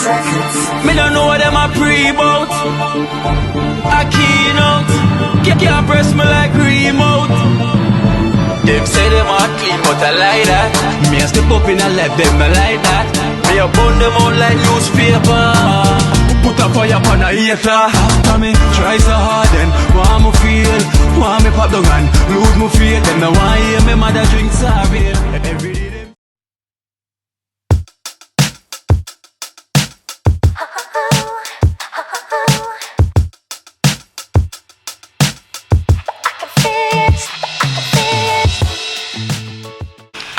Me don't know what them a pre-bout. A keynote. Can't press me like remote. Them say them a clean, but I like that. Me a step up in a left, them I like that. Me a burn them out like newspaper. Put a fire upon a hater. After me try so hard, then want me feel, want me pop down and lose me faith. Them no want hear me mother drink sorry. Every day.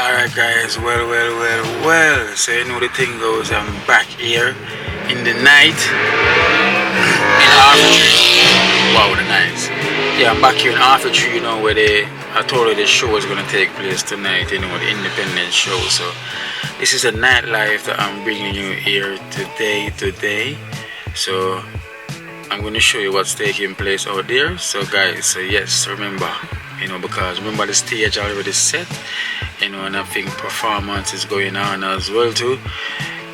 Alright guys, well, so you know the thing goes, I'm back here in the night in Arbitrary. Wow, the night. Yeah, I'm back here in Arbitrary, you know, where I told you the show is going to take place tonight, you know, the independent show. So this is a nightlife that I'm bringing you here today. So I'm going to show you what's taking place out there. So guys, so yes, remember, you know, because remember the stage already set, you know, and I think performance is going on as well too,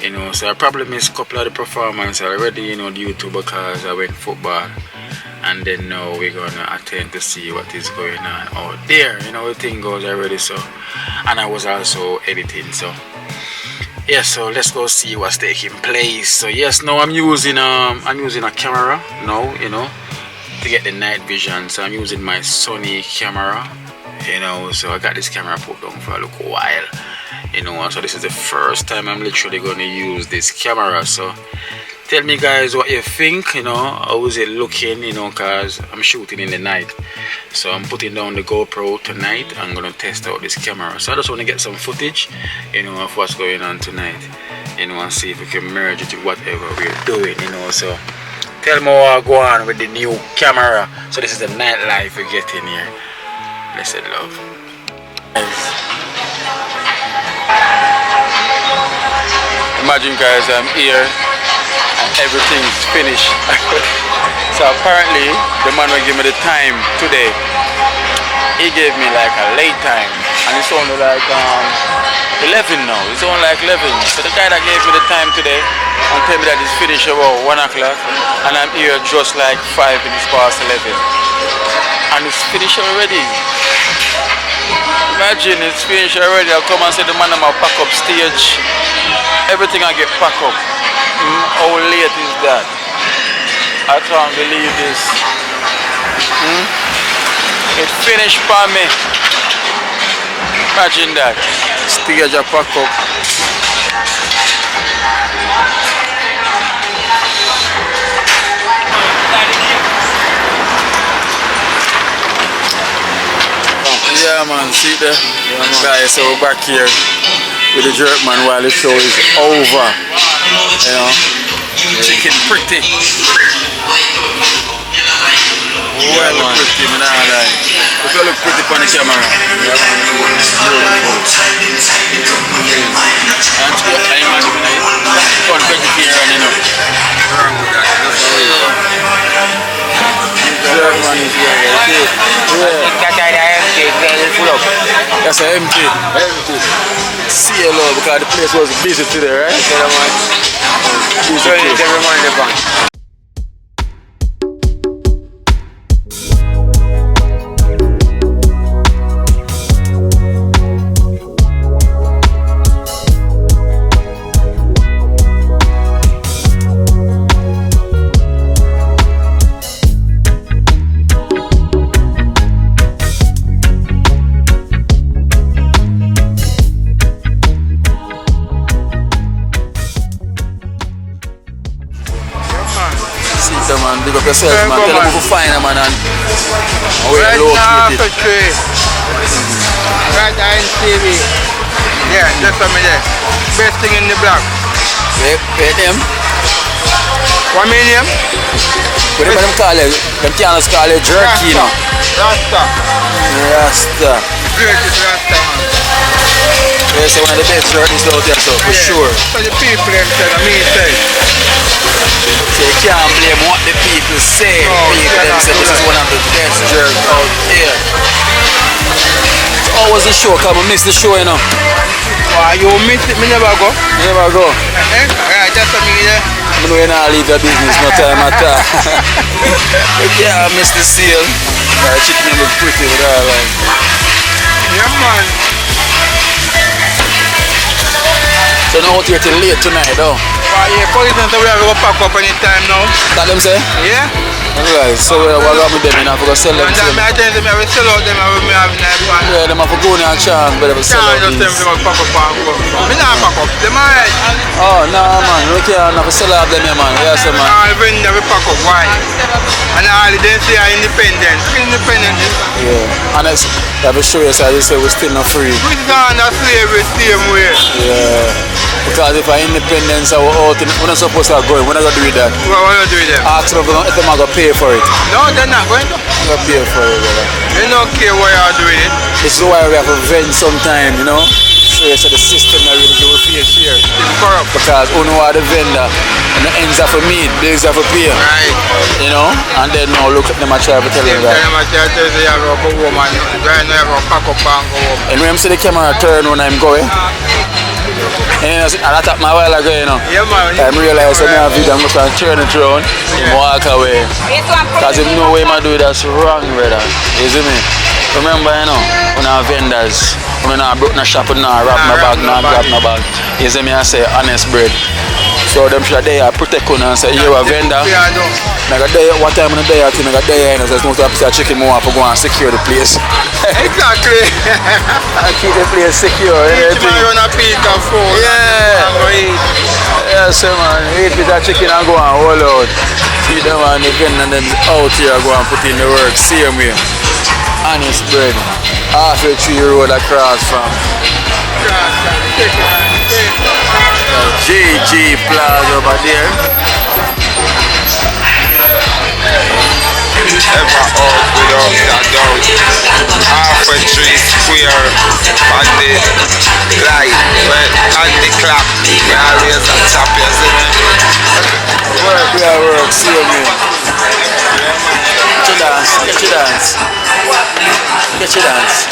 you know. So I probably missed a couple of the performance already, you know, due to because I went football, and then now we're gonna attend to see what is going on out there, you know. The thing goes already. So, and I was also editing, so yeah, so let's go see what's taking place. So yes, now I'm using a camera now, you know, to get the night vision. So I'm using my Sony camera, you know. So I got this camera put down for a little while, you know. So this is the first time I'm literally going to use this camera. So tell me guys what you think, you know, how is it looking, you know, because I'm shooting in the night. So I'm putting down the GoPro tonight. I'm going to test out this camera. So I just want to get some footage, you know, of what's going on tonight, you know, and see if we can merge it to whatever we're doing, you know. So tell me what go on with the new camera. So this is the nightlife we're getting here. Blessed love. Imagine guys, I'm here and everything's finished. So apparently the man will give me the time today. He gave me like a late time, and it's only like 11 now. It's only like 11. So the guy that gave me the time today and tell me that it's finished about 1 o'clock, and I'm here just like 5 minutes past 11, and it's finished already. Imagine it's finished already. I'll come and say the man I'm pack up stage. Everything I get packed up. How late is that? I can't believe this. It finished for me. Imagine that. Stage I pack up. Yeah man, see there? Yeah, man. Guys, so we're back here with the jerk man while the show is over. You know? Chicken pretty. Well, look pretty, man. Look how look pretty on the camera. Yeah, man. Vegetarian, you know. Jerk man is here. That's an empty. See you, Lord, because the place was busy today, right? Yeah, man. Busy every morning, the man, big up yourself, man. Tell them who find them, man. And right now, for tree. Right now in TV. Yeah, just for me there. Best thing in the block. Pay them. What medium? What do them call it? Them can't call it jerky, you know. Rasta. Rasta. Greatest Rasta, man. Yeah, so one of the best jerkies out there, so for sure. So the people them say, I mean say. So you can't blame what the people say. No, people them say this is one of the best jerks out there. So how was the show? Come on, miss the show, you know. Why you miss it? Me never go. You never go? Right, that's what me there. know you're not leave the business no time at all. Yeah, I missed the sale. The chicken look pretty with all like. Yeah, man. So now out here till late tonight though. Yeah, for instance, we have to pack up anytime now. That them say? Yeah. Alright, so what got with them? You have to go sell them. And then I tell them I will sell out them and we have nice one. Yeah, them have to go in a chance, but they will sell out Can't just these. tell them to pack up and go. Me not pack up. Them alright. Oh, no man, we can't have to sell out them here man. Yes man. All vendor we pack up, why? And all the density are independent. Independent. Yeah, and that's, that will show you, so I just say we're still not free. We are under slavery same way. Yeah, because if our independence are out, we're not supposed to go, we're not going to do that. What are you doing there? Ask them if they're going to pay for it. No, they're not going to. They're going to pay for it, brother. They don't care what you are doing it. This is why we have to vent sometime, you know? Show you so the system that really give a fair share. It's corrupt. Because who know the vendor, and the ends are for me, bills are for pay. Right. You know? And then now look at them and try to tell them that. Them I tell you you have to go home and right now you have to pack up and go home. And when I see the camera turn when I'm going, and I tap my while ago, you know. Yeah, man. I realize that I have video, I'm going to turn it around and walk away. Because if no way I do it, that's wrong, brother. You see me? Remember, you know, when I have vendors, when I broke no shop, when I wrap my bag, no grab my bag. You see me, I say honest bread. So them should they protect you and say, you're a vendor. I got there, one time in the day, I think I got there, and there's no to have chicken more for go and secure the place. Exactly. I keep the place secure. Each man run a peak of food. Yeah. Yeah, so man, eat with that chicken and go and hold out. Feed them on the vendor and then out here go and put in the work. Same way. Honest bread. Half a 3 road across from GG Plaza over there. Ever out without a doubt. Half a 3 square on the light, on the clock. We always on top, you see me? Work, yeah, work, see me. Get your dance, get your dance. Get your dance.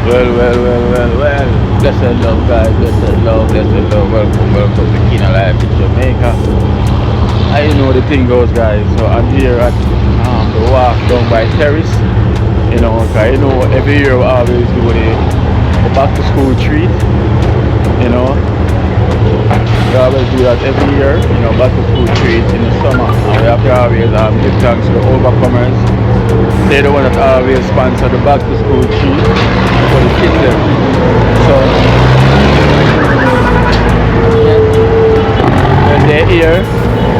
Well. Blessed love, guys. Blessed love. Welcome to Nightlife in Jamaica. I know the thing goes, guys. So I'm here at the walk down by Terrace. You know, cause you know every year we always do the back to school treat. You know, we always do that every year. You know, back to school treat in the summer, and we have to always give thanks to the overcomers. They're the one that always sponsor the back to school treat for the kids. So when they're here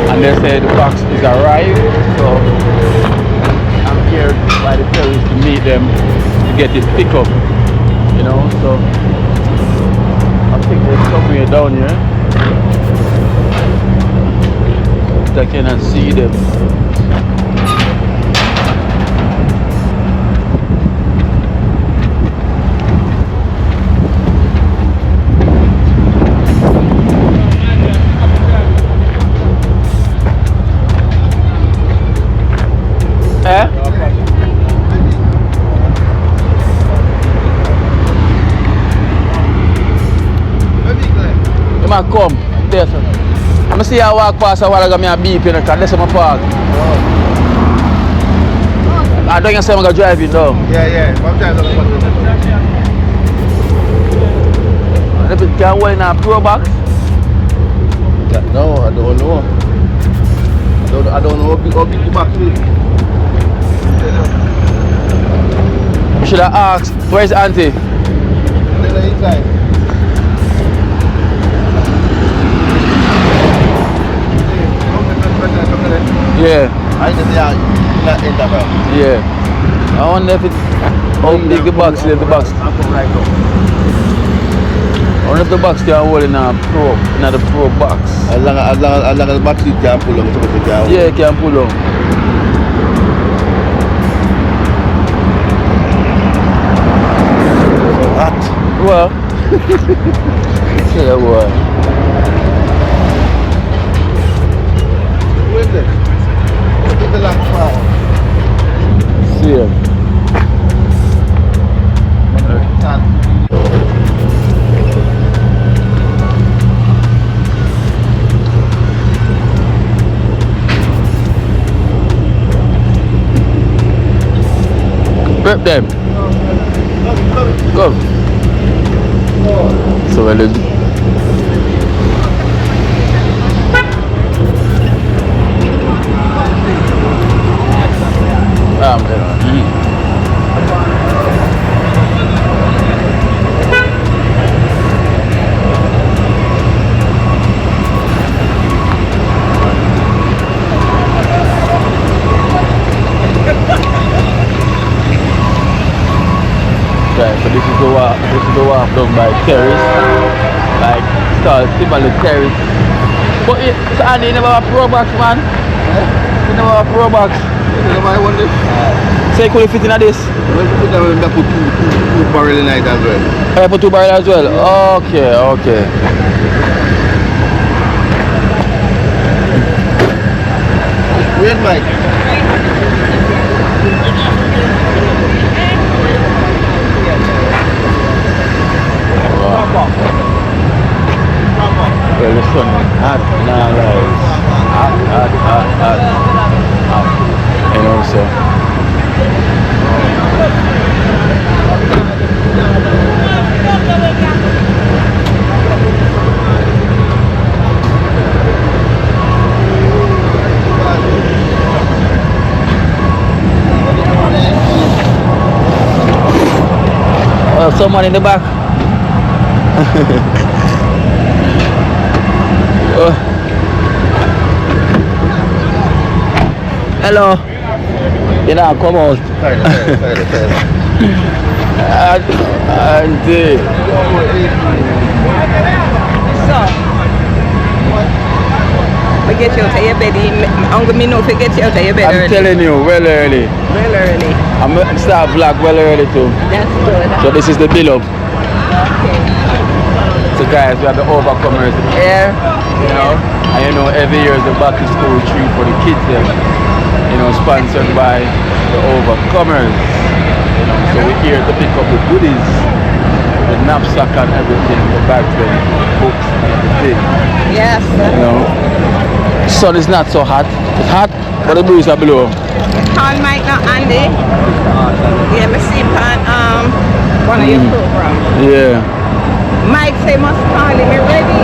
and they say the box is arrived, so I'm here by the terrace to meet them to get it picked up. You know, so I think there's somewhere down here. I cannot see them. I come there, sir. I see I walk past a while ago, I beep in the car. That's my park. I don't even say I'm going to drive in though. Yeah. What time is If it can hold in a pro box? No, I don't know. I don't know how big the box is. You should have asked, where's Auntie? Inside. Yeah. I just not in the Yeah. I wonder if it, how big the box is, the box. I wonder if the box can hold in a pro, not a pro box. As long as the box it can pull up, Yeah, it can pull up. Hot. Well, yeah, boy. Prep them. Go. So well done. So this is the walk done by terrace, like start similar terrace. But so Andy, you never have pro box, man. You never have pro box. You never want this? So you could fit in this? Well, put two barrel in it as well. I put 2 barrel as well. Okay, okay. Wait, Mike. Well, the sun is hot now, guys. Hot. You know, so. Oh, someone in the back. Hello. You know, come out. Auntie. So, I get you out of your bed. I'm going to get you out of your bed early. I'm telling you, well early. Well early. I'm start vlog well early too. That's good. So this is the build up. Okay. So guys, we have the overcomers here, you know, and you know every year is the back to school treat for the kids there, you know, sponsored by the overcomers, you know, so we're here to pick up the goodies, the knapsack and everything, the bags and books and everything. Yes. You know, sun is not so hot, it's hot, but the breeze are below. Call Mike now, Andy. Yeah, I see on one of your programs. Yeah. Mike say must call him ready.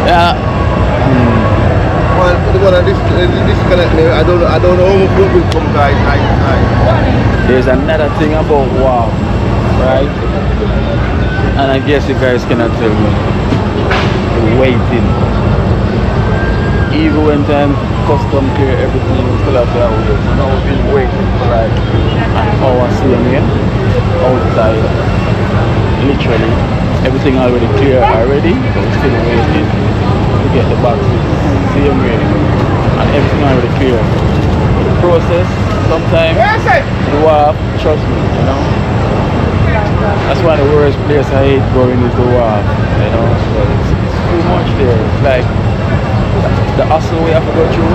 Yeah. Well, the one disconnect me. I don't know how much will come, guys. There's another thing about wow, right? And I guess you guys cannot tell me. The waiting. Even when time custom clear everything, we still have to have it. So now we've been waiting for like an hour same here outside. Literally, everything already clear already, but we're still waiting to get the boxes same way. And everything already clear. The process, sometimes you have, trust me, you know. That's one of the worst places I hate going is the WAF, you know. So it's too much there. It's like the hustle we have to go through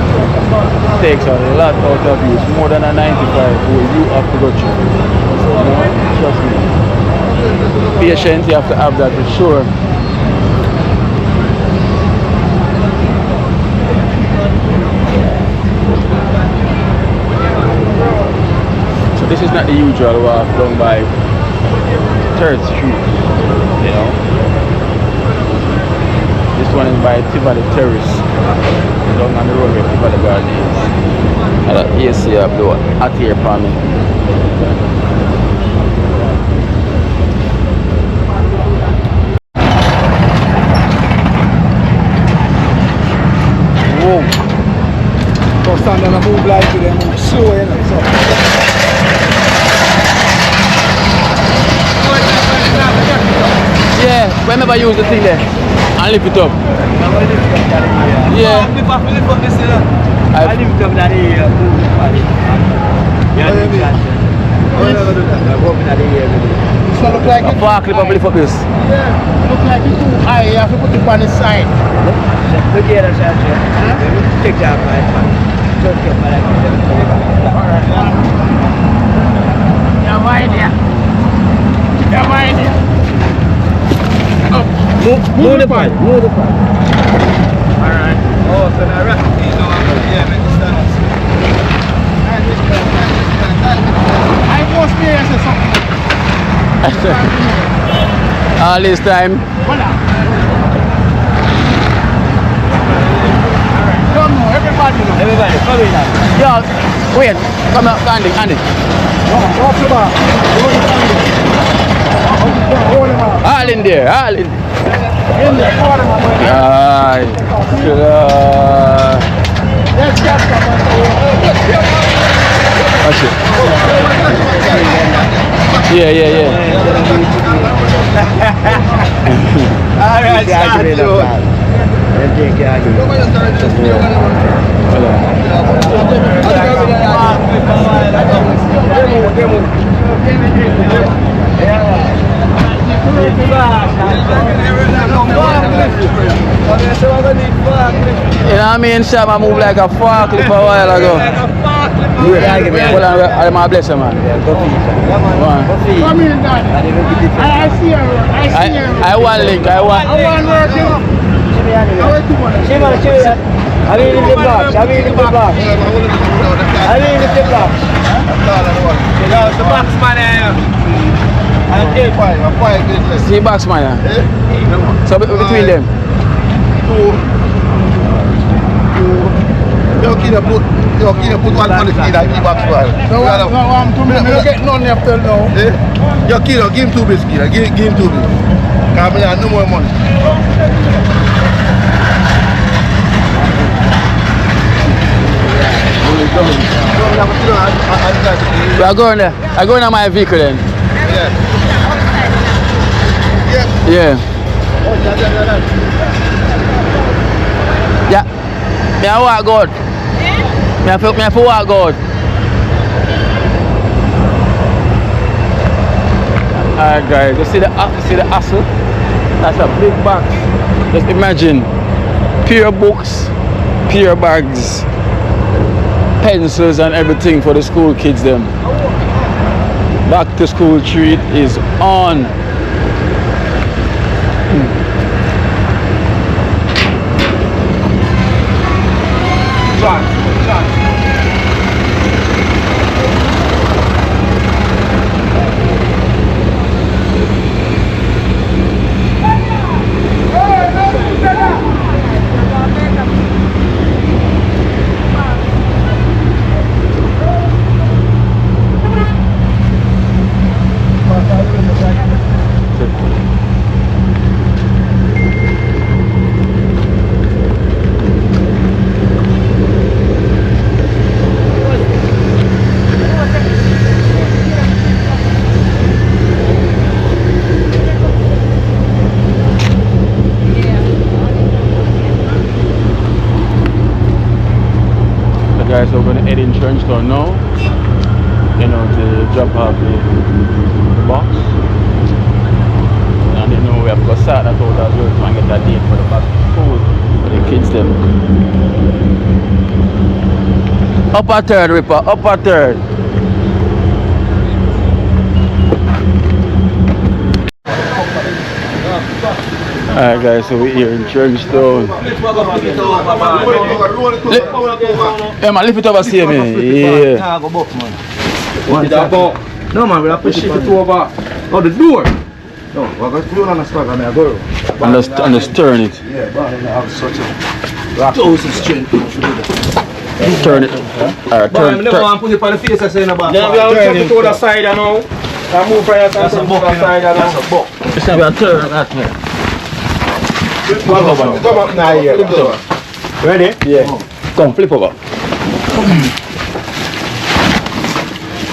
takes a lot out of you. It's more than a 95 where you have to go through. You know, trust me. Patience, you have to have that for sure. So this is not the usual walk done by 3rd Street, you know. This one is by Tivoli Terrace, down on the road where Tivoli Garden is. And that AC up the hot here for me. Whoa. Don't stand on a move like they move slow, you know. So. Yeah, remember use the thing there and lift it up. Yeah. I lift up that area. It's not look like a park lift up this. Yeah, look like it's too high. You have to put it on the side. Look here, take that right. Move the pipe. Alright. Oh, so now right. Yeah, make the stand. All this time. Everybody, come in now. Yo, wait, come up, Andy. All in there, all in. Yeah. All right, You know what I mean? Sham, I moved like a forklift a while ago. Well, I'm bless you, man. Come in, Daddy. I see her. I want link. I want work. I mean in the box. The box man see box man. So between them. You can't put one on the feed and give box man. No, I'm to me. You get none after now. You can't give him 2 biscuits. Give him 2 biscuits. Because I have no more money. We are going there. I'm going on my vehicle then. Yeah. Me I walk out. Me I walk out. Alright guys, you see the hassle? That's a big box. Just imagine pure books, pure bags, pencils and everything for the school kids them. Back to school treat is on. Guys, we're going to head in Kingston now, you know, to drop off the box. And you know we have to go start that out as well to get a date for the back food for the kids them. Upper third, Ripper, upper third. Alright guys, so we're here in Kingston. Yeah man, lift it over, see me. Yeah. No man, we'll push it over. Oh, the door. No, we're going to put it on the spot and I'll go. And just turn it. Yeah, but I have such a dose of strength. Turn it. Alright, turn it. I want to put it on the face and say no about. Then we have to turn it to the side now. I move right to the side now. That's a buck. Just have a turn that way. Come up now here. Flip over. Ready? Yeah. Come, flip over.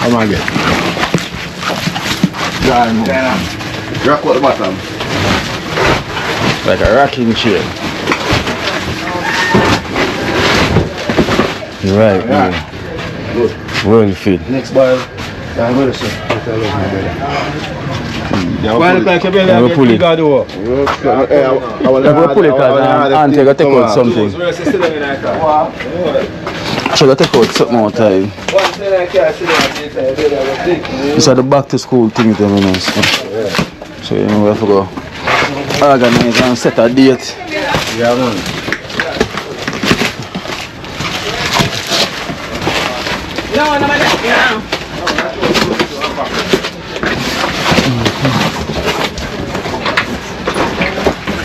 Come on, get. Rock at the bottom. Like a rocking chair. Right, yeah. Good. Well fit. Next ball. I'm going to say. Why look like you're I will pull it. I will pull it because I'm going to take out something. So I take out something more time. These are the back to school things them, you know. So you know we have to go organize and set a date. Yeah, man.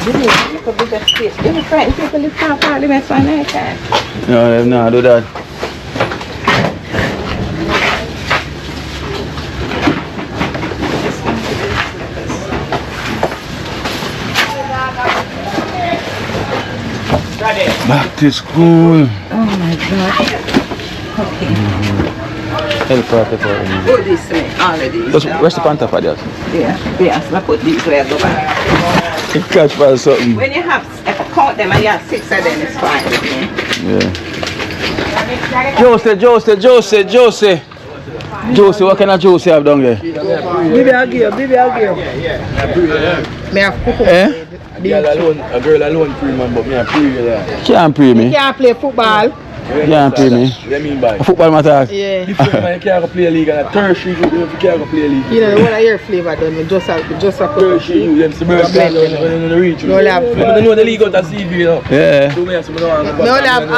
Look at the space. Even frightened people live far Parliament for night time. No, no, do that. Back to school. Oh my God. Okay. Help her to put Put this in all of these. where's the panther for that? Yeah, so I put these where I go back. You catch for something. When you have, if I count them and you have 6 of them, it's fine with me. Yeah. Josie, what kind of Josie have down there? Baby, I'll give. Me have cook up. Eh? A girl alone free man, but me a free girl. Can't pray me. You can't play football. Can't pray me. What do you mean by? Football matter. Yeah. Different man, you can't go play a league and a tertiary group, you can't go play a league. You know, what are your flavor done? Just a Tertiary you, them suburban blend when you reach. No lab. You don't know the league out of CV, you know. Yeah. Do me some no one No lab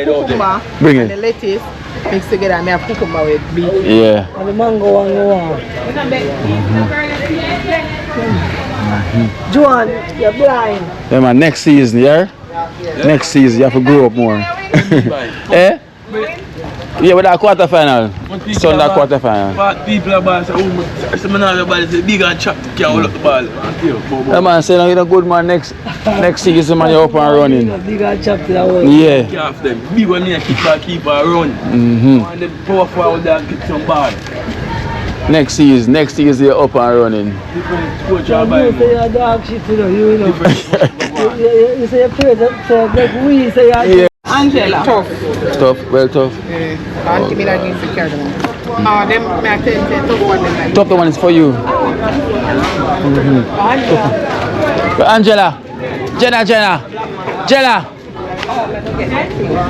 cucumber Bring and it. the lettuce mixed together. I have cucumber with beef. Yeah. And the mango and the one. Joan, you're blind. Yeah, man, next season, yeah? Next season, you have to grow up more. Eh? Yeah, with that quarterfinal. Sunday quarterfinal. But people are bad, say, oh, I'm not bad, it's big and chop, can't hold up the ball. Yeah, man, say, you're a good man next season, man, you're up and running. Big and chopped that one. Yeah. Half them. Big one here, keep her run. And them power forward there, get some ball. Next season, you're up and running. Different coach are by You say you're dog shit, you know. You say you're crazy, so like we say you're Yeah. Angela. tough. Tough, well tough. Auntie me that needs to carry them. Oh, them, me I tell you, tough one them like. Top the one is for you. Angela. Jenna.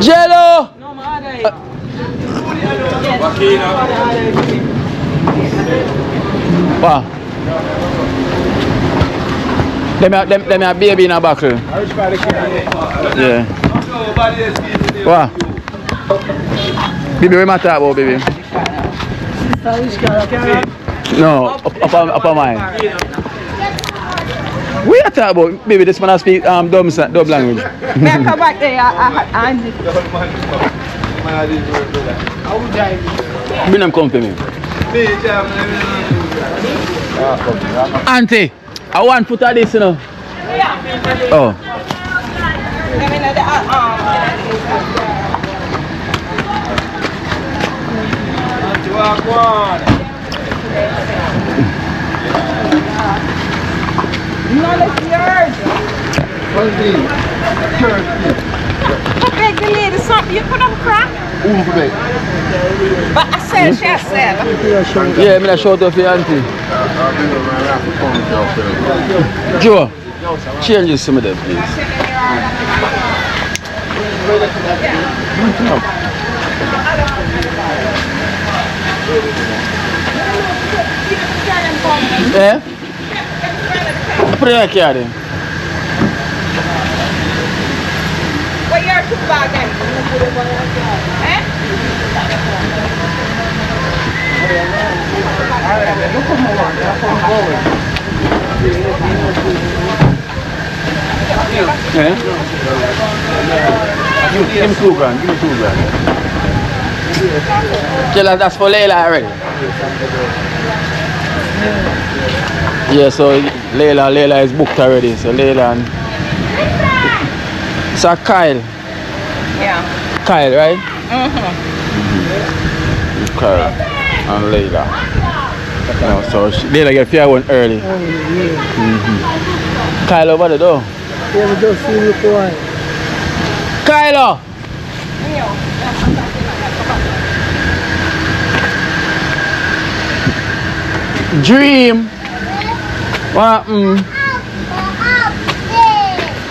Jello. Wow. Them a baby in a buckle. Yeah. Wow. Baby, we matter about baby. No, upper mine. We are talking about baby. This man speak dub language. May I come back there, Angie? Bring them come to me. Auntie, I want foot of this, you know. Oh. None of yours. Beg the lady something, you put on crack. But I said, she said. Yeah, I'm going to show it off your auntie. Joe, change this some of them, please. Eh? Put it in the car then. What your two bag then? Eh? Eh? Give me $2 grand. Tell us that's for Layla already. Yeah, so Layla is booked already. So Layla and so Kyle. Yeah. Kyle, right? Kyle and Layla. No, so Layla get fair one early. Kyle over the door. Yeah, we just see you for one. Kylo! Dream! What?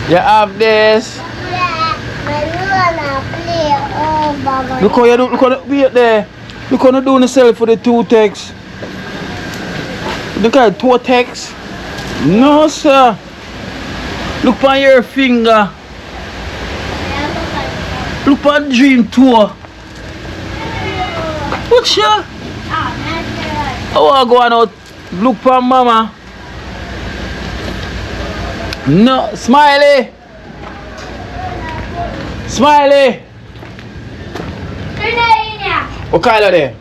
You have this. Look how you do, look how wait there. Look how you doing yourself for the 2 texts. Look at 2 texts. No sir. Look on your finger. Look on dream tour. What's your? I want to go on out. Look for mama. No, Smiley! Smiley! Oh, Kylo there?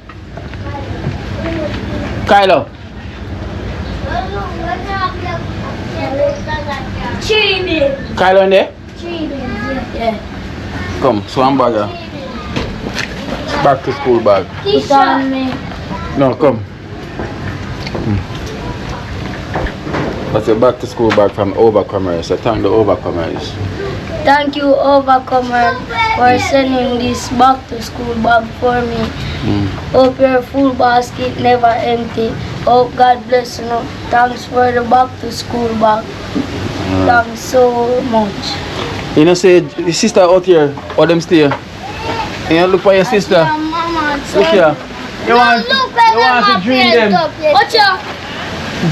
Kylo? Kylo in there? Yeah. Come, swam bag. Back to school bag. Put on me. No, come. That's a back to school bag from Overcomers. So thank the Overcomers. Thank you, Overcomer, for sending this back to school bag for me. Hope your full basket never empty. Hope God bless you. Thanks for the back to school bag. Thanks so much. You know, say your sister out here, or them stay. You know, look for your sister. Look here. You want to dream them. Watch out.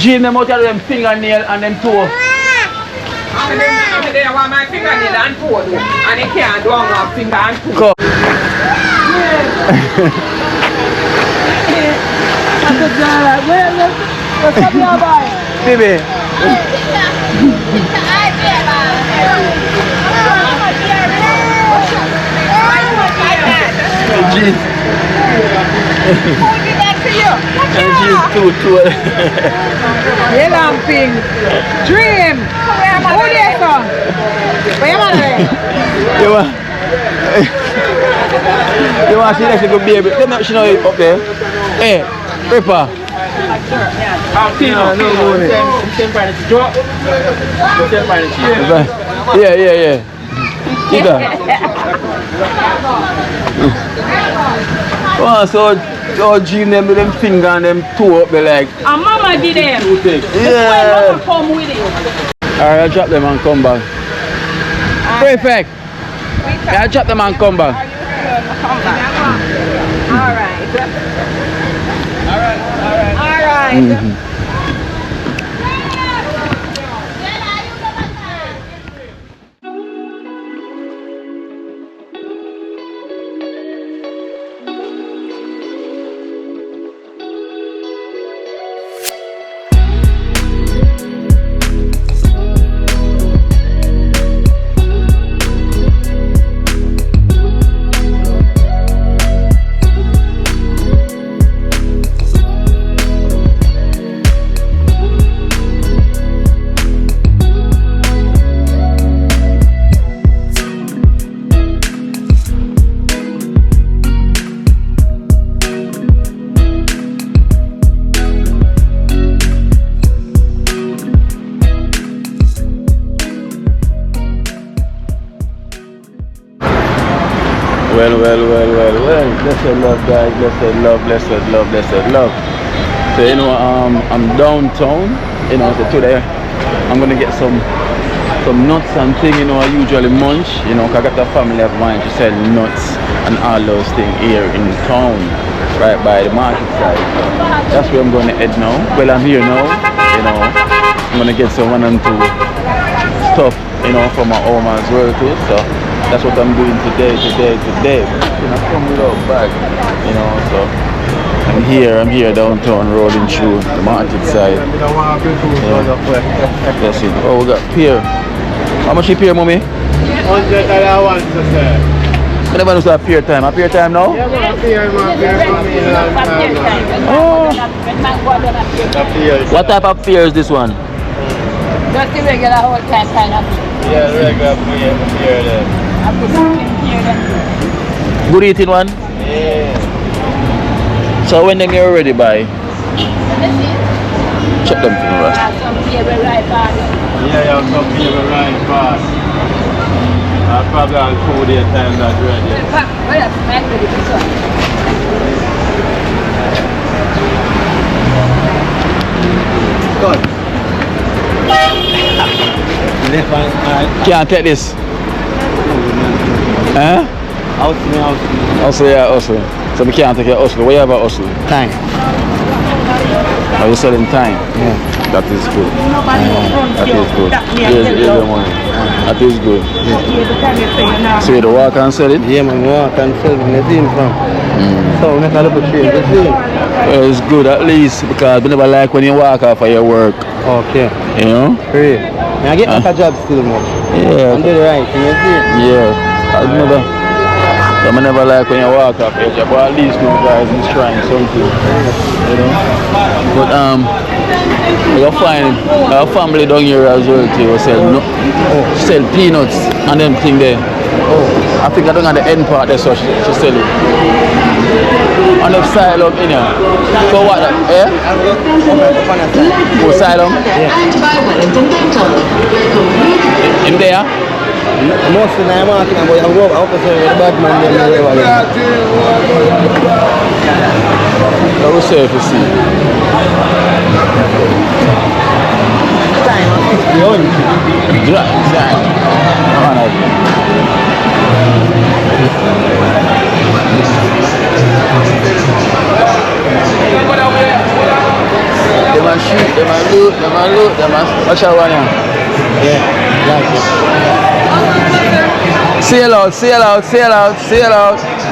Dream them out here with them fingernail and them toe. They want my fingernail and toe, and they can't do my finger and toe. Come. What's up, your boy? Baby. Hey, lamping. Dream. Who there, son? Where am I? You want to see that good baby? Them not she know you up there. Hey, Ripper. Yeah. Eat that. So dream them with them finger and them toe up there like. And mama did them. Yeah. Mama come with it. Alright, I'll drop them and come back. Perfect. Yeah, I'll drop them and come back. Alright. Well. Blessed love, guys. Blessed love. So you know, I'm downtown. You know, so today I'm gonna get some nuts and things. You know, I usually munch. You know, 'cause I got a family of mine to sell nuts and all those things here in town, right by the market side. That's where I'm gonna head now. Well, I'm here now. You know, I'm gonna get some 1 and 2 stuff. You know, from my aromas world too. So that's what I'm doing today. You know, come without bag. You know, so I'm here downtown, rolling through the market side. Yeah. That's it. Oh, we got pear. How much is pear, mommy? $100 once, sir. I never know it's pear time. A pear time now? Yeah, pear time. Oh. What type of pear is this one? Just the regular whole time kind of. Yeah, regular pear there. Good eating one? Yeah. So when them you're ready by? Check them for me. Some people right back. Yeah, you have some people right fast. I'll probably on 4 days time that's ready. Well, that's my ready this one. Good. Left hand side. Can't take this. Huh? Hustle. So we can't take your hustle. What you have a hustle? Time. Are you selling time? Yeah. That is good. That is good. Here's the money. That is good. Yeah. So you to walk and sell it? Yeah, man, walk and sell it. Where it from? So we make a little change. Well, it's good at least because we never like when you walk off of your work. Okay. You know? Great. I get like a job still, man. Yeah. And do the right thing, you see? Yeah. I never like when you walk off edge, but at least those guys is trying something. You know? But you'll find our family down here as well too sell peanuts and them thing there. I think I don't have the end part there, so she sell it. On the side of in here. So what? Eh? Oh, side of? Yeah. In there? Most of the time I'm talking about I go up with the bad man there. I will say if you see. Time I'm 50 on. They might shoot, they might loot, they might watch out one here. Yeah, like it. Sail out.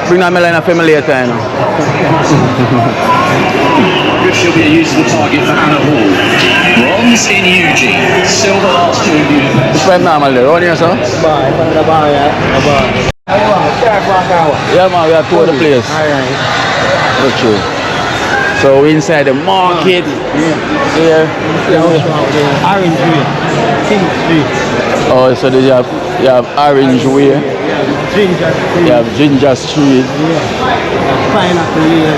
Bring that melon for me later, you know. She'll be a useful target for Anna Hall. Bronze in Eugene, silver last to Eugene. It's quite normal there, around here, sir? The bar, yeah. Yeah, man, we have two of the place. Alright. That's true. So we inside the market. Here. Orange way. King Street. Oh, so you have Orange Way. Ginger Street. You have Ginger Street. Pineapple Lane.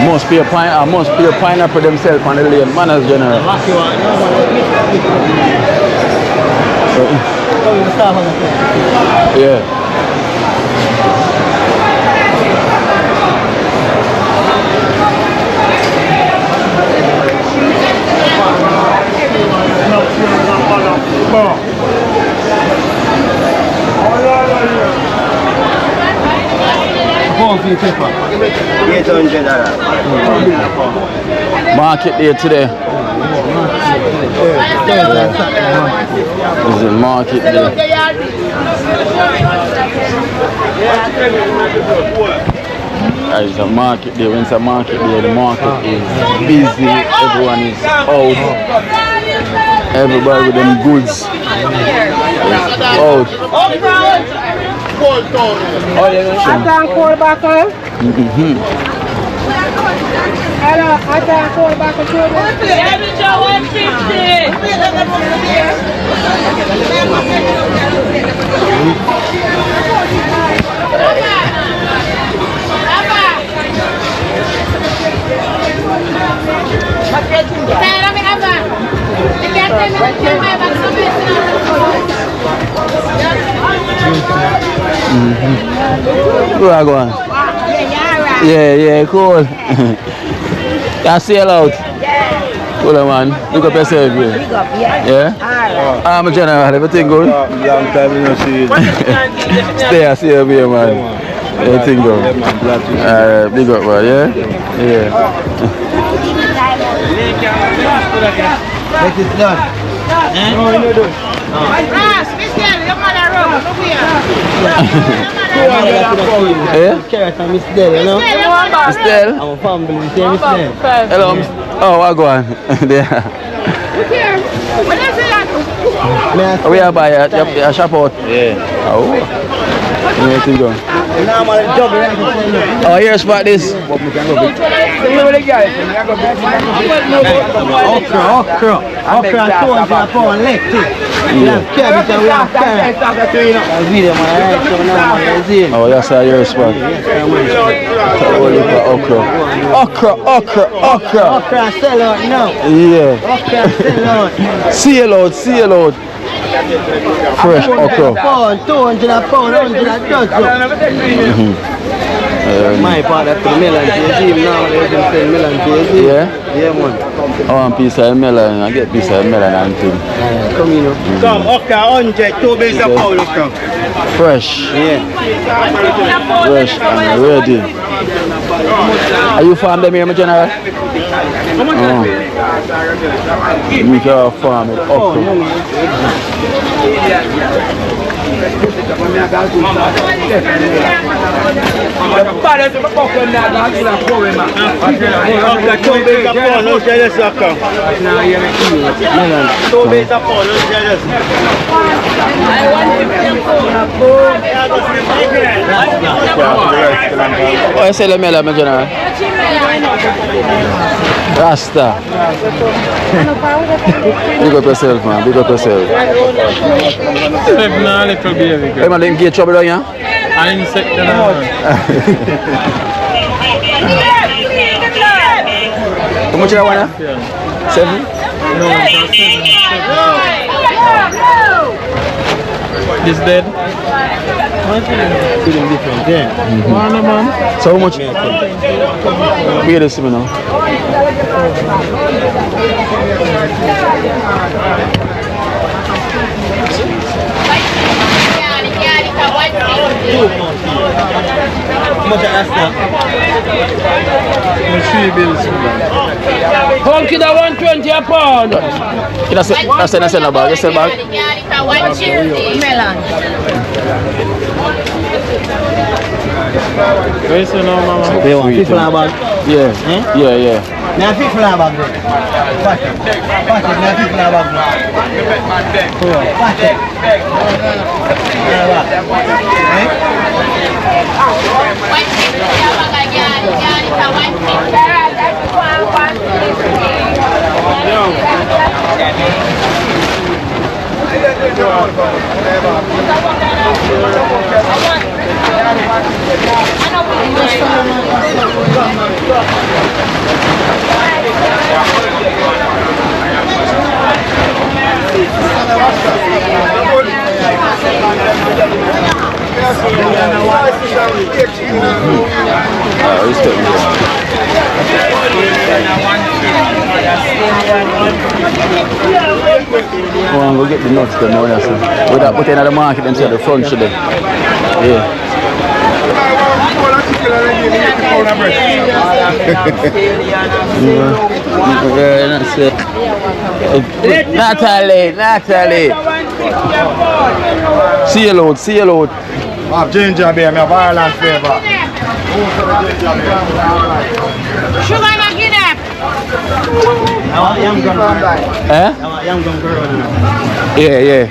Must be a pineapple themselves on the lane, manners general. Lucky one. Yeah. Market day today. This is a market day. It's a market day. When it's a market day, the market is busy. Everyone is out. Everybody with them goods. Out. I can't call back home. Hello, I can't call back to Where are you going? Yeah, cool. You sail out? Yeah. Cool, man. Look up yourself here. Big up, yeah. Yeah? I'm a general. Everything good? Long time you don't see you. Stay and see you here, man. Everything good? Big up, man. Yeah? Let it done. No, you do. Carrot and Miss Del, you know? Miss Del? I'm a family, say Miss Del. Hello, oh, what go on? There. We are by a shop out. Yeah. Oh. Anything going? Oh, here's what this. Okra, tones, and pound, leg thick. We have carrot and we have carrot. Oh, that's how your spot. Okra. Okra sell out now. Yeah. Okra sell out. Seal out. Fresh okra. Pound, 200 a pound, 100 a dozen. My part of the melon tasty now, they can sell melon tasty. Yeah? Yeah, man. I want a piece of melon. I get a piece of melon and thing. Come here. Come, okra 100, 2 bills a pound, okra. Fresh. Yeah. Fresh and ready. Are you farm them here, my general? We can farm it okra. Oh, ese es el mela, me llena. Rasta. Big up yourself, man. Big up yourself. Hey, man, didn't get trouble on you? I insect How much you want? 7? This dead? Feeling different, yeah. So how much? Wait this me now. Punky that 120 a pound. That's a bag. That's a bag. Melon. Where is it now, mama? They want 50 bag. Yeah. Yeah. Now 50 bag there. Pack it, now 50 bag there. Pack it. Oh, we'll get the nuts then now, yes. Without putting at the market and say the front should have. Yeah. Yeah, that's it. Natalie. See you load. I have ginger beer, I have Ireland flavor. Sugar and a Guinea. I want young gun girl. Eh? I want young gun girl. Yeah.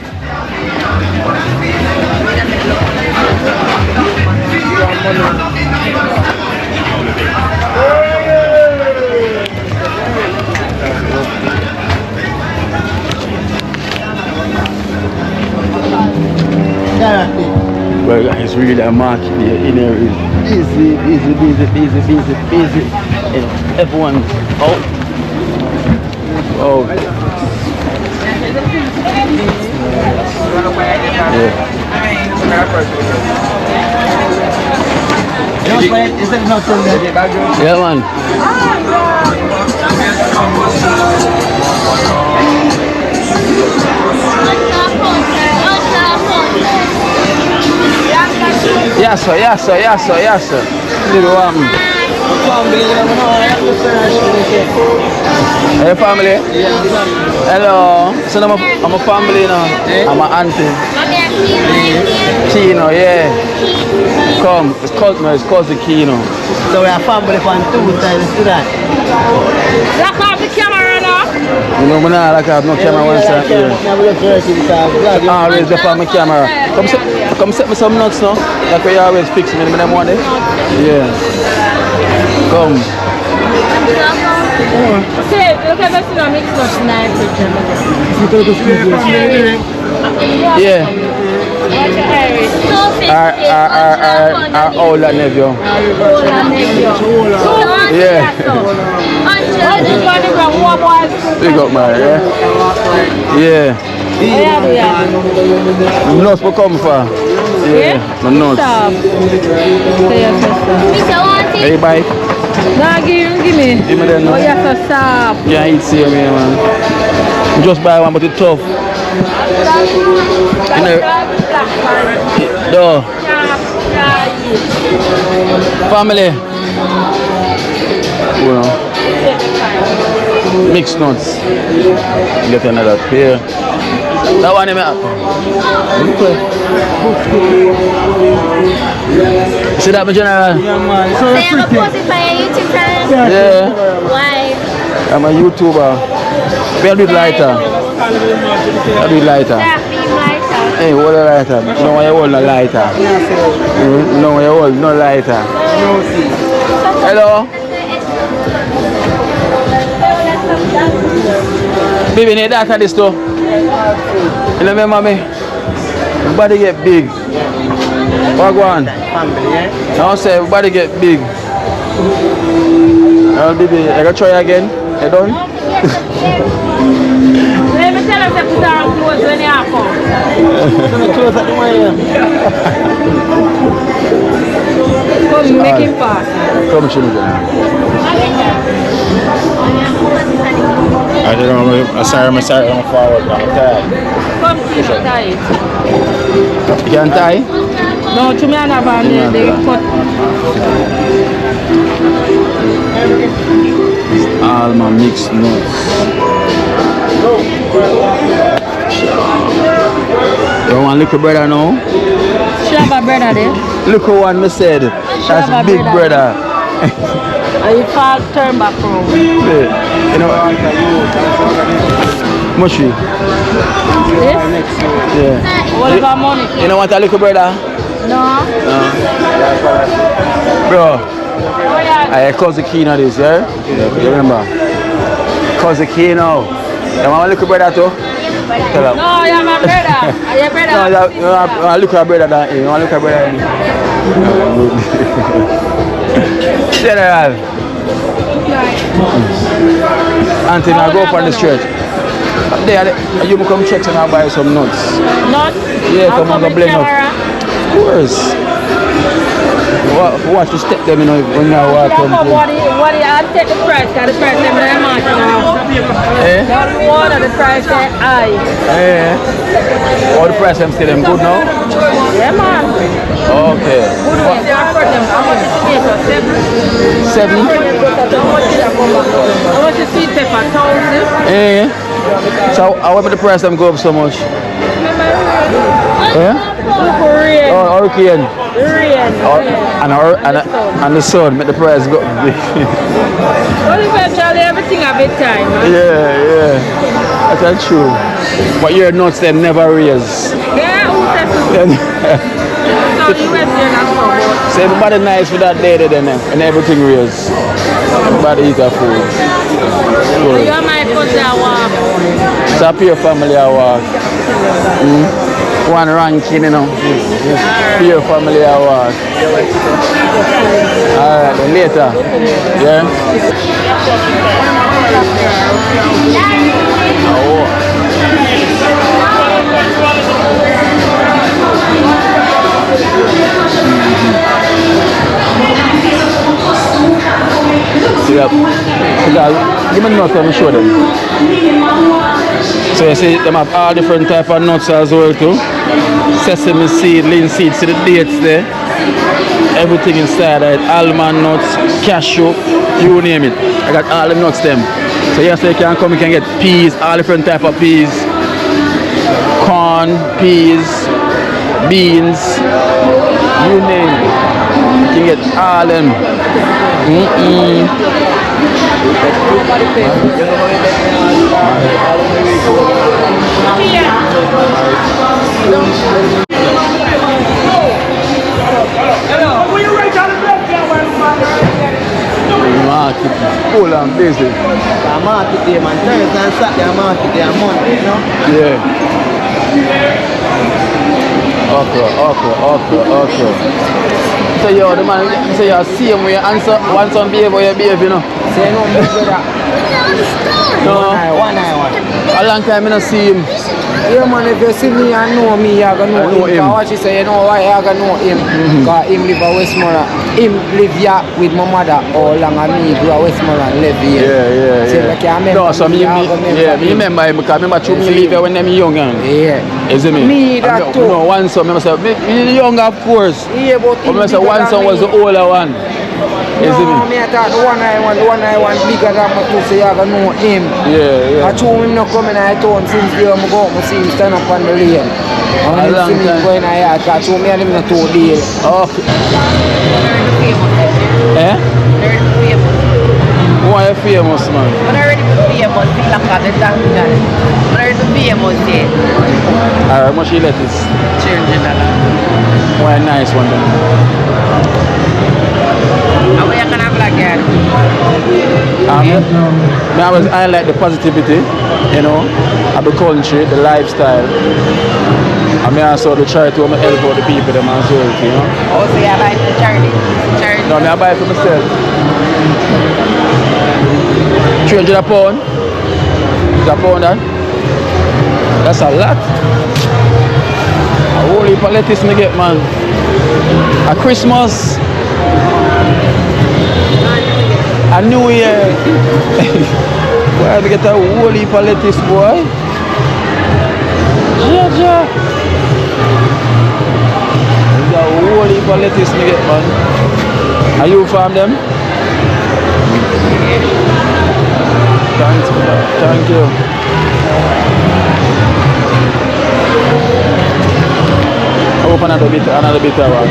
Well, guys, really a market in there is busy. And everyone's out. Oh. Yeah. Is that not so good? Yeah, man. Yes, sir. Hey, family? Hello. So I'm a family now. I'm an auntie. Kino, yeah. Come, it's cousin Kino. So we are family from 2 times to that. Lock off the camera now. No, I'm not like I have no camera one side here. Always the family camera. Come set me some nuts now. Like you always fix me in the morning. Yeah. Come. Say, look at this mix nuts tonight. Yeah. Watch your Irish. Our older nephew. Yeah. Big up, man, yeah? Yeah. Nuts will come for. Yeah. My nuts. Hey, bye. Nah, give me. Give me that nuts. Oh, yes, so stop. Yeah, eat same here, man. Just buy one, but it's tough. You know, family. You know, mixed nuts. Get another pair. That one, man. See that, my general? So you're going to post it for your YouTube channel? Yeah. Why? I'm a YouTuber. I'll do it lighter. I'll do it lighter. Hey, hold a lighter. No, I hold no lighter. No, I hold no lighter. Hello? Baby, need that this too. You remember me? My body get big. What go on? Now say everybody get big. Now baby, I gotta try again. You done? Let me tell us to put our clothes when you come. Close at the wire. Come make him pass. Come children. I don't know, I'm sorry, I'm forward, I'm tired. Come see the tie. You can tie? No, to me and Avan, they cut. All my mixed nuts. You want little brother now? She have a brother there. Look at one me said. That's have a big brother. brother. And you fall turn back round. You know, mushy. This? Yeah. What about money? You don't want a little brother? No. Bro, Oh yeah. I cousin Kino this, yeah? You remember? Cousin Kino. You want a little brother too? Tell him. No, you're my brother. Your brother. No, I look at brother than him. I look at brother than him. General. Auntie, now go up on the stretch. There, you come check and I'll buy some nuts. Nuts? Yeah, come on, go blend up. Of course. Watch the step them, you know, when you walk on. What do you take the price? Because the price them very much now. Eh? The one of the price they high. Eh? All the price them still them good now? Yeah, man. Okay. Good one. They offer them. How much is it? 7? 7? How much is sweet pepper? 1,000? Eh? So, how about the price them go up so much? Yeah? Korean. Oh, hurricane. Korean. And the sun make the price go. Well, eventually everything a bit time, man. Yeah. That's true. But your nuts them never raise. Yeah, who says so? So you went there and so So everybody nice for that day then and everything raise. Everybody eat their food. you might put that walk. It's a pure family I walk. One ranking, you know. Pure family I walk. Alright, then later. Yeah? Oh. See that? Give me a nut and show them. So you see them have all different type of nuts as well too. Sesame seed, linseed, see the dates there. Everything inside it. Almond nuts, cashew, you name it. I got all the nuts them. So yes, you can come, you can get peas, all different type of peas. Corn, peas, beans, you name it. You can get all them. Market full and busy. The market day, man. Thursday and Saturday market day, Monday, you know? Yeah. Okay. So yo, the man say you see him when you answer want some behavior, you behave, you know. Say no, big brother. No. One eye. A long time I don't see him. Yeah, man, if you see me and know me, you're going to know him. Because what she say, you know why you're going to know him? Because him live at Westmoreland. Him live here with my mother all along and me go to Westmoreland live here. Yeah. So like, I remember No, so me remember him because I remember me live here when they were young. Yeah. You see me? Me that too. No, one son, I say, me young of course. Yeah, but I say one son was the older one. You see me? No, me I thought the one I want bigger than my pussy, you gonna know him. Yeah. I told him not coming I told him since the I'm go I see him stand up on the lane. And when he see me going I told me and him not told deal. Okay. Eh? Why are you famous, man? I'm already famous, feel like the jungle. I'm already famous yet. Alright, much you lettuce? $300. Why a nice one then? How are you gonna have like that? I like the positivity, you know, of the country, the lifestyle. I mean, also to try to help out the people them as well, you know. Oh, so you buy for charity? No, I buy for myself. 300 pound. Is a pound that? That's a lot. A whole heap of lettuce me get, man. A Christmas. A New Year. Why I get a whole heap of lettuce, boy? Yeah. There's a whole heap of lettuce me get, man. Are you farm them? Thank you. I hope another bit around.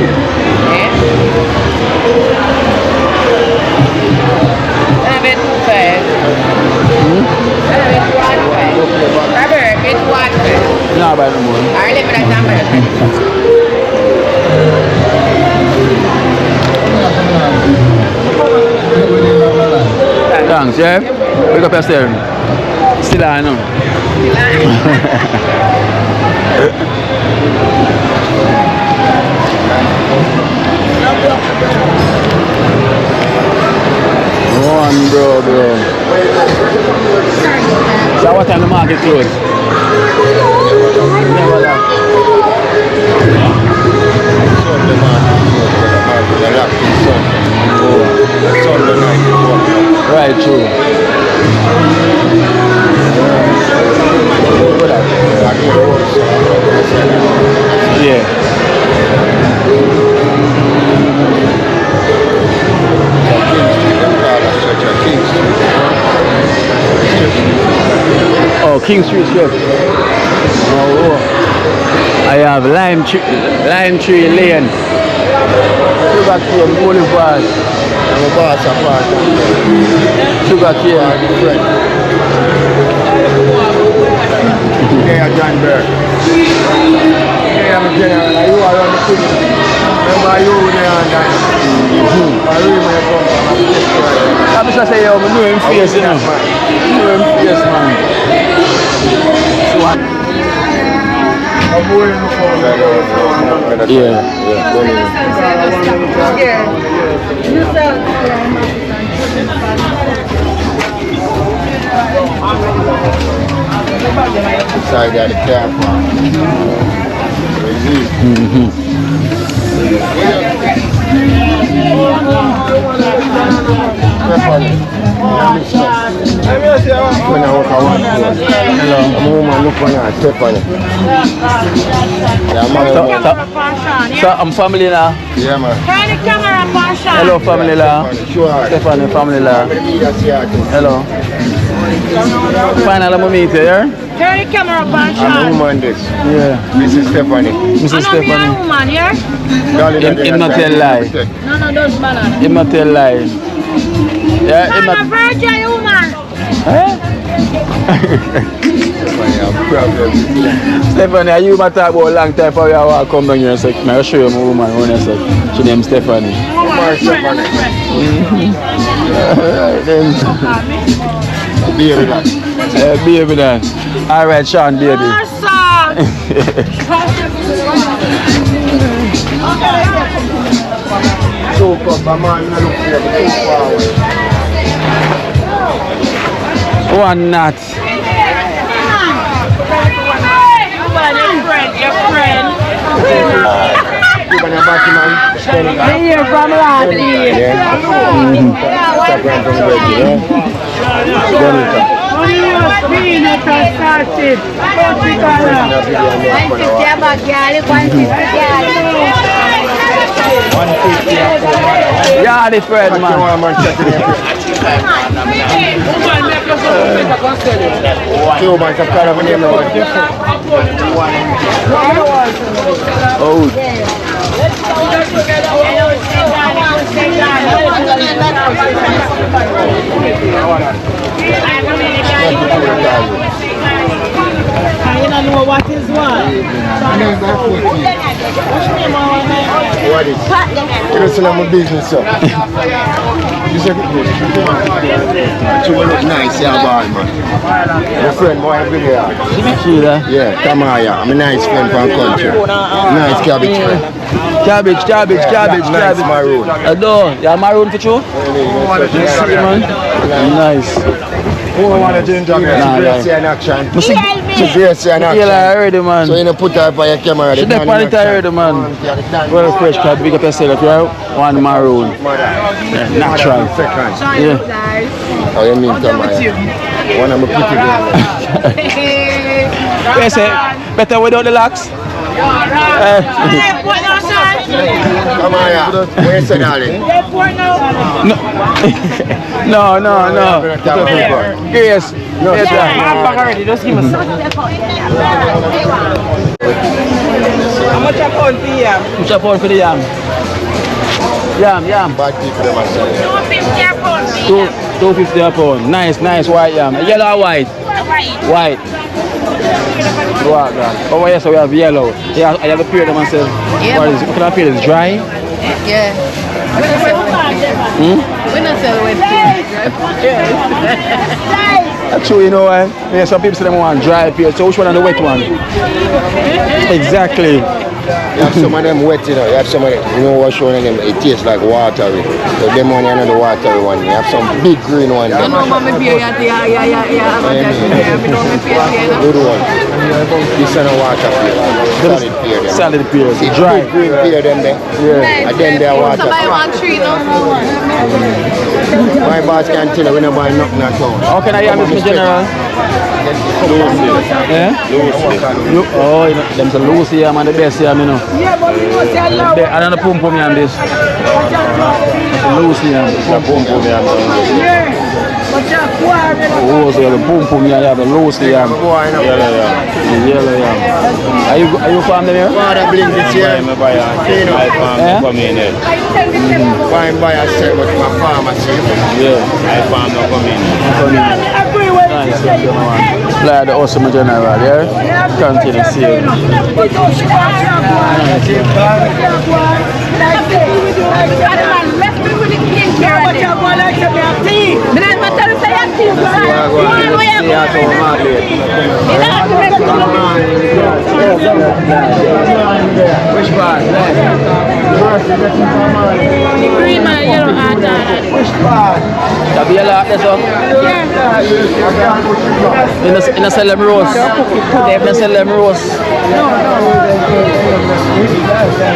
No, buy no more. Thanks, yeah? Wake up yourself. Still I know. One, bro. So what time the market close? Never that. Right, true. Yeah. Oh, King Street Chef. Oh, I have lime tree lane. Sugar cane, boulevard. I'm a boss apart. Sugar cane. Yeah, John Burke. Yeah, I'm a general. You are on the city. Remember you there and that. I really come from. I'm just saying, I'm new in face, you know. New in face, man. Yeah. Side of the car. So I'm family now. Yeah, man. Turn the camera on, Sean. Hello, family now. Stephanie, family now. Hello. Finally, I'm meet you here. Turn the camera on, Sean. I'm a woman this. Yeah. Mrs. Stephanie. Mrs. Stephanie. I'm a woman here. Him not tell lie. No, those bananas. Him not tell lie. Yeah, him I'm a not. virgin woman. Stephanie, you might talk about a long time for you to come down here and say, I'll show you my woman when I say, she named Stephanie. Baby that. Baby that. Alright, Sean, baby. So, man, I look forward. One knot. Your friend. Here from last year. Yeah, the friend, man. Oh. You don't know what is what? What is? You don't know my business, sir. You say, you look nice, yeah, boy, man. Your friend, boy, every day. Yeah, come on, yeah. I'm a nice friend from country. Nice cabbage friend. Cabbage. Maroon. I know. Yeah, maroon for sure. Man. Nice. Who want to drink that? Gracie in action. Gracie in action. Yeah, I heard it, man. So you don't put her by your camera. She dep on it, I heard it, man. Well, fresh cat, big up yourself, right? One maroon. Yeah, natural. Yeah. Oh, you mean come on? One of my pretty girls. Yes, better without the locks. Come on, yeah. What you say, darling? No. Yes. No, yes, sir. sir. I'm back already. Just give me a second. How much a pound for yam? Which a pound for the yam? Yam. Bad people, them are selling. 250 a pound for yam. 250 a pound. Nice white yam. Yellow or white? White. Wow, God. Oh, yes, so we have yellow. Yeah, I have a period of myself. Yeah. What kind of period? Is dry? Yeah. We don't sell wet That's true, you know why? Yeah, some people say they want dry period. So which one are the wet one? Exactly. You have some of them wet, you know. You have some of them, you know what's one of them? It tastes like watery. So them one, you know, the watery one. You have some big green one. You know, mommy beer, yeah. Good one. This is a water beer. Solid beer. Solid beer. See, Dry. big green beer them there. Yeah. And then they are water. Somebody want 3 no more. My boss can tell you when I buy nothing at all. How can I hear Mr. General? Yeah? Oh, you know, them's a loose yam and the best yam, you know. Yeah, but you know, say love. I don't know pum yam this. Loose yam. Pum yam. But you're quarrel. Oh, so you have the pum yam, you have the loose yam. Yeah. The yellow yam. Are you from there? Father bling this year. Yeah? Buy a set with my pharmacy. Yeah. Nice. Fly the awesome general, yeah? Continue seeing. Which part? The green and yellow heart. Which part? The yellow heart, that's all? In a sell them roast. They sell them roast.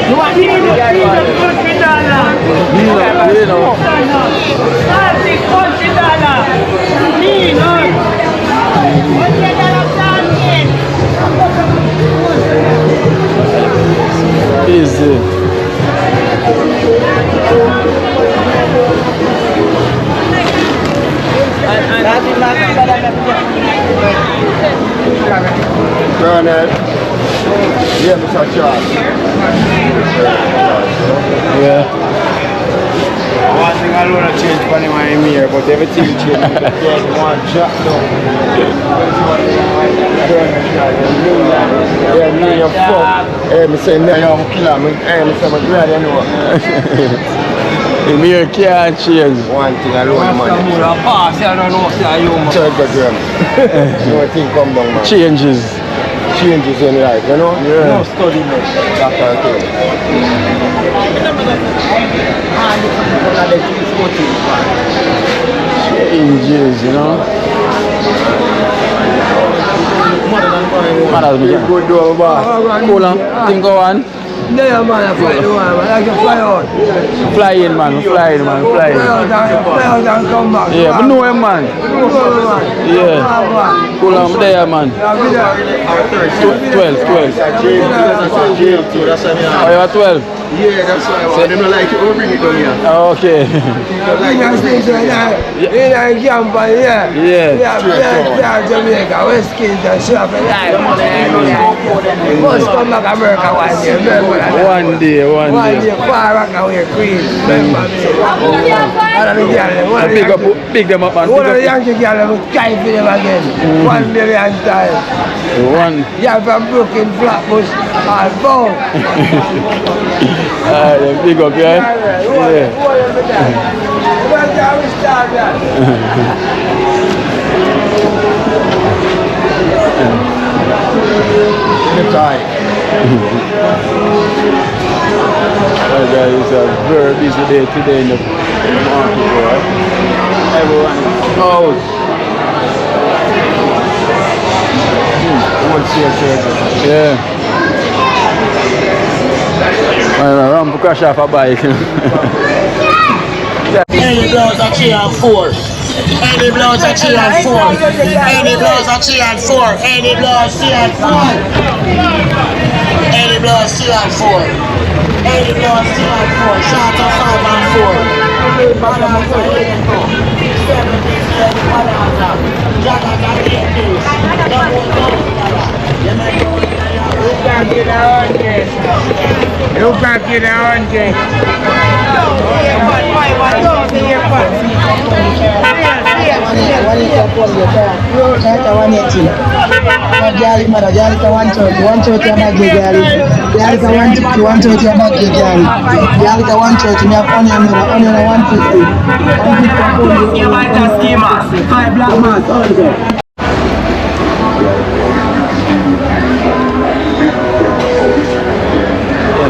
You want me to do You know. Easy. Colonel. Yeah, Mr. Charles. Yeah. One thing I want to change for him here, but everything changed. One drop down. Yeah, me and fuck. Hey, me say, no, I'm killer. Hey, me say, I'm glad I know. The mirror can't change. One thing alone, man. Check the drum. No thing come down, man. Changes. Changes in life, you know? Yeah. No study, man. That's all thing. Changes, you know? Mother's me. Good door, boss. Cool on. Thing go on. Yeah, man, I fly the one, man. I can fly out. Fly in, man. Fly in. Fly out and come back. Yeah, but know him, man. Yeah. Cool on there, man. 12. Oh, you are 12. Yeah, that's why I want. They don't like it, we'll bring it down here. Okay. They don't like it, we'll bring it down here. Yeah, Jamaica, West Kingston, shop and life. Must come back America one day, remember that? One day. One day, far back away, Queen. Remember me? Big them up, man. One of the Yankee girls will try for them again. 1 million times. One. Yeah, from Brooklyn, Flatbush, and Bound. Big up, yeah? Guys, it's a very busy day today in the market, right? Everyone is out. Yeah. I'm going to crash off a bike. Any blouse a 3 and 4. Any blouse a 3 and 4. Any blouse a 3 and 4. Any blouse 3 and 4. Any blouse 3 and 4. Any blouse 3 and 4. Short of 5 and 4. Bottom of 4. 7 days, 1 and 1. Jacket and 8 days. You can't get out there.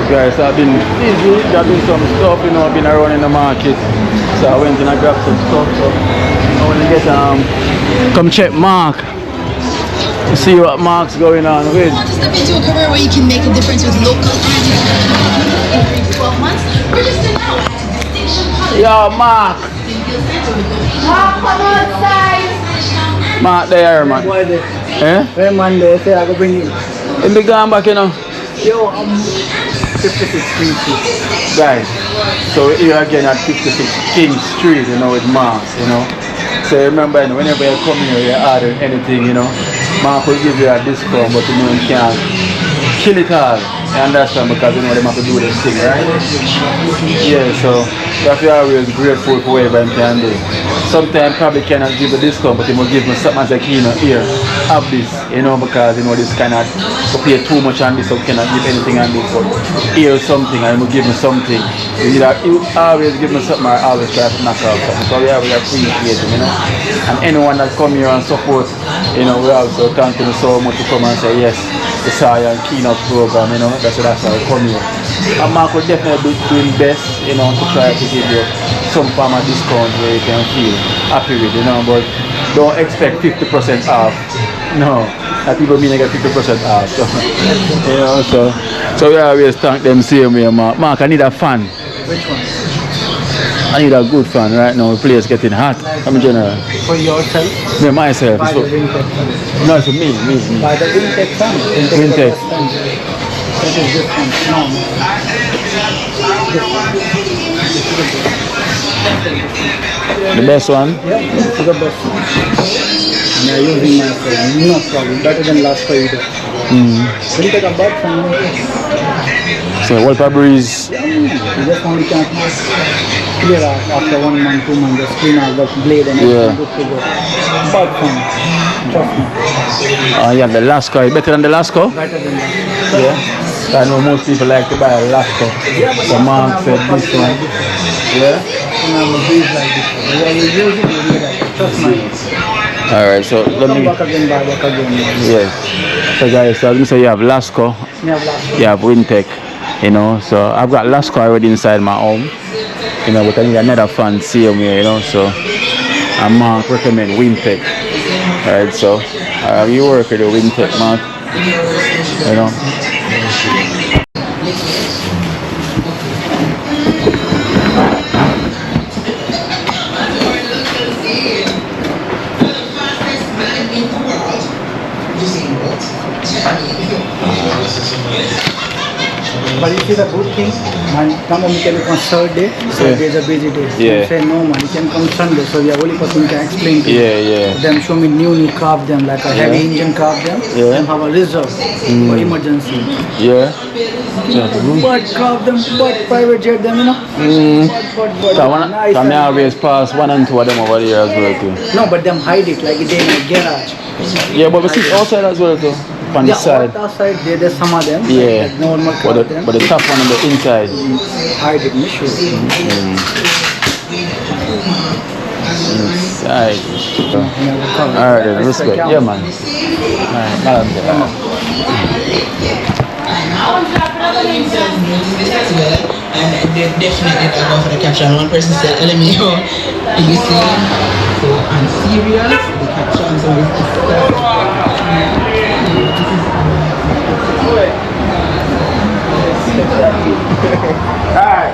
Guys, I've been busy, grabbing some stuff, you know, I've been around in the market, so I went and I grabbed some stuff, so I want to get, come check Mark, to see what Mark's going on with. Want to step into a career where you can make a difference with local artists every 12 months? Register now at Distinction College. Yo, Mark! Mark, come outside! Mark there, man. Eh? Hey, Monday, say I go bring you. In the gun back, you know? Yo, 56 King Street. Guys, so here again at 56 King Street, you know, with Mark, you know. So remember, whenever you come here, you order anything, you know, Mark will give you a discount, but you know, you can't kill it all. You understand? Because you know, they have to do this thing, right? Yeah, so that's why I'm always grateful for whatever you can do. Sometimes probably cannot give a discount, but you will give me something as like, you know, here, have this, you know, because you know, this cannot pay too much on this, so cannot give anything on this, but here something, and you will give me something. You always give me something, I always try to knock out something. So we appreciate it, you know. And anyone that come here and support, you know, we also thank you so much to come and say, yes, the Science Keynote program, you know, that's why I come here. And Mark will definitely doing best, you know, to try to give you some form of discount where you can feel happy with, you know, but don't expect 50% off. No, that people mean I get 50% off. So, you know, so we always thank them same way, Mark. Mark, I need a fan. Which one? I need a good fan right now. The place getting hot. I'm in general. For yourself? Me, myself. By the Wintec fan. No, for me. By the Wintec fan. Wintec. That is this one. No. The best one? Yeah, it's the best one. And I'm using myself. No problem. Better than last 5 days. Wintec a bad fan. So, Walper Breeze. You just only can't clear off after 1 month, 2 months, the screen out, the blade and everything good to go. Bad fun. Trust me. Yeah, the Lasco. Better than the Lasco? Better than that. Yeah? I know most people like to buy a Lasco. So Mark said this one. Yeah? I'm a breeze like this one. When you use it, you like it. Trust me. Alright, so let me... Back again, back again. Yes. So guys, so let me say you have Lasco. You have Wintec. You know, so I've got Lasco already inside my home. You know, but I need another fan same way, you know, so and Mark recommend Wintec. Alright, so you work with the Wintec, Mark. You know. But it is a good thing Man, come on, you can come Saturday. Saturday is a busy day. Yeah. Say no man, you can come Sunday. So we are only person can explain to you. Yeah. Them show me new craft them like a heavy engine craft them. Yeah. Them have a reserve for emergency. Yeah. But craft them, but private jet them, you know. But nice. Can I always pass 1 and 2 of them over there as well too? No, but them hide it like they in a garage. Yeah, but we see outside as well too. On the side. Outside there's some of them. Yeah. Like normal but the top one on the inside. Hide it, me sure. Inside. Alright, then, respect. Yeah, man. Alright, and they definitely go for the caption. One person said, LMAO, ABC, so I'm serious, the captions are Alright.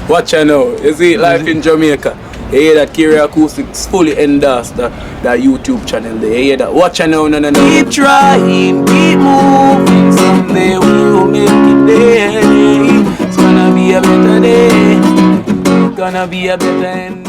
Watch out now. You see life in Jamaica. You hear that Kiri Acoustics fully endorsed that YouTube channel there. You hear that? Watch out now, no. Keep trying, keep moving. Someday we will make it there. It's gonna be a better day. Gonna be a better end.